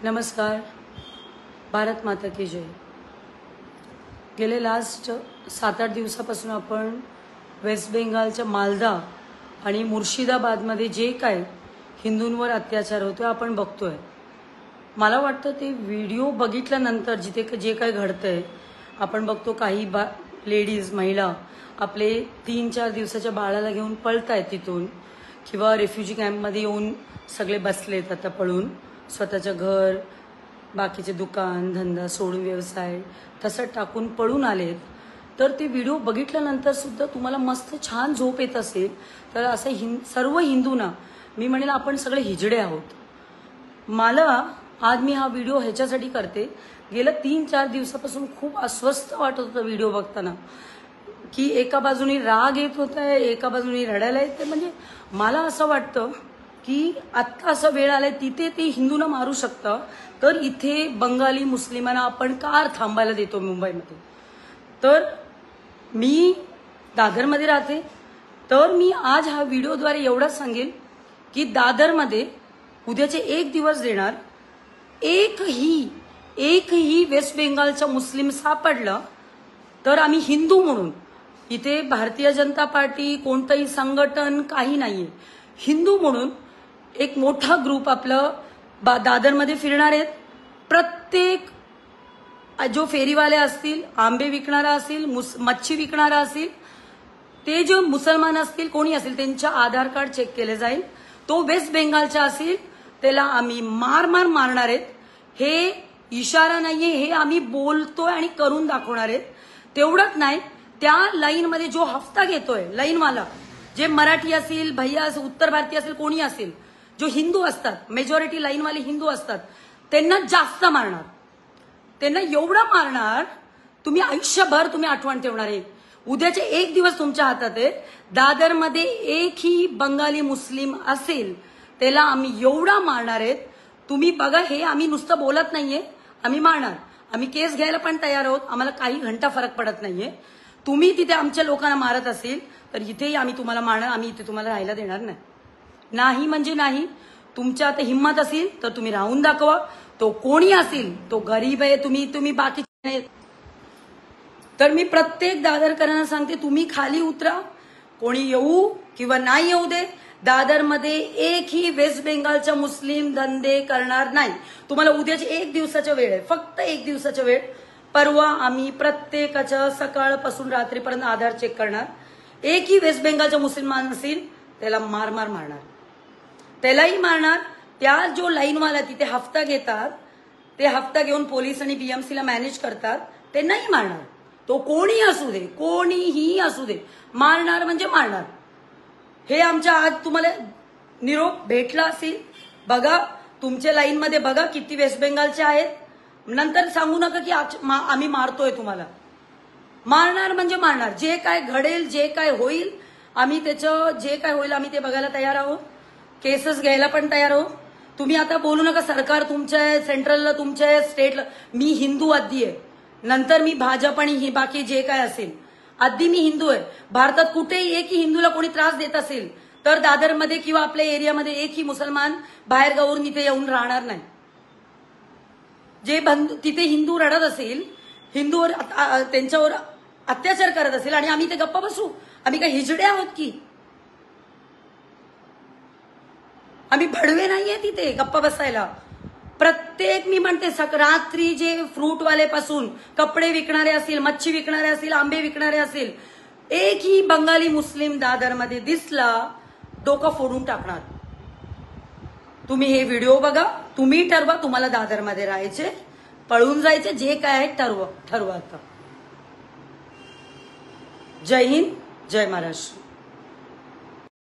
नमस्कार. भारत माता की जय. गेले लास्ट 7-8 दिवसापासून आपण वेस्ट बेंगालच्या मालदा आणि मुर्शिदाबादमध्ये जे काय हिंदूंवर अत्याचार होतोय आपण बघतोय. मला वाटतं ते व्हिडिओ बघितल्यानंतर जिथे जे काय घडतंय आपण बघतो काही लेडीज महिला आपले 3-4 दिवसाच्या बाळाला घेऊन पळतायत तिथून किंवा रेफ्युजी कॅम्पमध्ये येऊन सगळे बसलेत आता पळून स्वतःचं घर बाकीचे दुकान धंदा सोडून व्यवसाय तसं टाकून पळून आलेत. तर ते व्हिडिओ बघितल्यानंतर सुद्धा तुम्हाला मस्त छान झोप येत असेल तर असं सर्व हिंदूंना मी म्हणेल आपण सगळे हिजडे आहोत. मला आज मी हा व्हिडिओ ह्याच्यासाठी करते. गेल्या 3-4 दिवसापासून खूप अस्वस्थ वाटत होतं व्हिडिओ बघताना की एका बाजूनी राग येत होता एका बाजूनी रडायला येते. म्हणजे मला असं वाटतं की आत्ता असं वेळ आलाय तिथे ते हिंदूंना मारू शकतं तर इथे बंगाली मुस्लिमांना आपण का थांबायला देतो मुंबईमध्ये. तर मी दादरमध्ये राहते तर मी आज हा व्हिडिओद्वारे एवढंच सांगेल की दादरमध्ये उद्याचे 1 दिवस देणार एकही वेस्ट बेंगालचा मुस्लिम सापडला तर आम्ही हिंदू म्हणून इथे भारतीय जनता पार्टी कोणतंही संघटन काही नाहीये. हिंदू म्हणून एक मोठा ग्रुप आपलं दादरमध्ये फिरणार आहेत. प्रत्येक जो फेरीवाले असतील आंबे विकणारा असेल मच्छी विकणारा असेल ते जो मुसलमान असतील कोणी असेल त्यांच्या आधार कार्ड चेक केले जाईल. तो वेस्ट बेंगालचा असेल त्याला आम्ही मारणार आहेत. हे इशारा नाहीये हे आम्ही बोलतोय आणि करून दाखवणार आहेत. तेवढंच नाही त्या लाईनमध्ये जो हफ्ता घेतोय लाईनवाला जे मराठी असेल भैया असेल उत्तर भारतीय असेल कोणी असेल जो हिंदू असतात मेजॉरिटी लाईनवाले हिंदू असतात त्यांना जास्त मारणार. त्यांना एवढं मारणार तुम्ही आयुष्यभर तुम्ही आठवण ठेवणार आहे. उद्याचे 1 दिवस तुमच्या हातात आहे. दादरमध्ये एकही बंगाली मुस्लिम असेल त्याला आम्ही एवढा मारणार आहेत. तुम्ही बघा हे आम्ही नुसतं बोलत नाहीये आम्ही मारणार. आम्ही केस घ्यायला पण तयार आहोत. आम्हाला काही घंटा फरक पडत नाहीये. तुम्ही तिथे आमच्या लोकांना मारत असेल तर इथेही आम्ही तुम्हाला मारणार. आम्ही इथे तुम्हाला राहायला देणार नाही म्हणजे नाही. तुमच्या आता हिंमत असेल तर तुम्ही राहून दाखवा. तो कोणी असेल तो गरीब आहे तुम्ही बाकी तर मी प्रत्येक दादरकरांना सांगते तुम्ही खाली उतरा. कोणी येऊ किंवा नाही येऊ दे दादरमध्ये एकही वेस्ट बेंगालचा मुस्लिम धंदे करणार नाही. तुम्हाला उद्याची 1 दिवसाच्या वेळ आहे फक्त 1 दिवसाच्या वेळ. परवा आम्ही प्रत्येकाच्या सकाळपासून रात्रीपर्यंत आधार चेक करणार. एकही वेस्ट बेंगालचा मुसलमान असेल त्याला मारणार त्यालाही मारणार. त्या जो लाईनवाला तिथे हफ्ता घेतात ते हफ्ता घेऊन पोलीस आणि बीएमसीला मॅनेज करतात त्यांनाही मारणार. तो कोणी असू दे कोणीही असू दे मारणार म्हणजे मारणार. हे आमच्या आज तुम्हाला निरोप भेटला असेल. बघा तुमच्या लाईनमध्ये बघा किती वेस्ट बेंगालचे आहेत. नंतर सांगू नका की आम्ही मारतोय तुम्हाला. मारणार म्हणजे मारणार. जे काय घडेल जे काय होईल आम्ही त्याचं जे काय होईल आम्ही ते बघायला तयार आहोत. केसेस घ्यायला पण तयार आहोत. तुम्ही आता बोलू नका सरकार तुमच्या आहे सेंट्रलला तुमच्या आहे स्टेटला. मी हिंदू आधी आहे नंतर मी भाजप आणि ही बाकी जे काय असेल आधी मी हिंदू आहे. भारतात कुठेही एकही हिंदूला कोणी त्रास देत असेल तर दादरमध्ये किंवा आपल्या एरियामध्ये एकही मुसलमान बाहेर गावून इथे येऊन राहणार नाही. जे तिथे हिंदू रडत असेल हिंदूवर त्यांच्यावर अत्याचार करत असेल आणि आम्ही ते गप्पा बसू. आम्ही काय हिजडे आहोत की आम्ही भडवे नाहीये तिथे गप्पा बसायला. प्रत्येक मी म्हणते रात्री जे फ्रूटवाले पासून कपडे विकणारे असतील मच्छी विकणारे असतील आंबे विकणारे असतील एकही बंगाली मुस्लिम दादरमध्ये दिसला डोकं फोडून टाकणार. तुम्ही हे व्हिडिओ बघा. तुम्ही ठरवा तुम्हाला दादरमध्ये राहायचे पळून जायचे जे काय आहे ठरवा आता. जय हिंद जय महाराष्ट्र.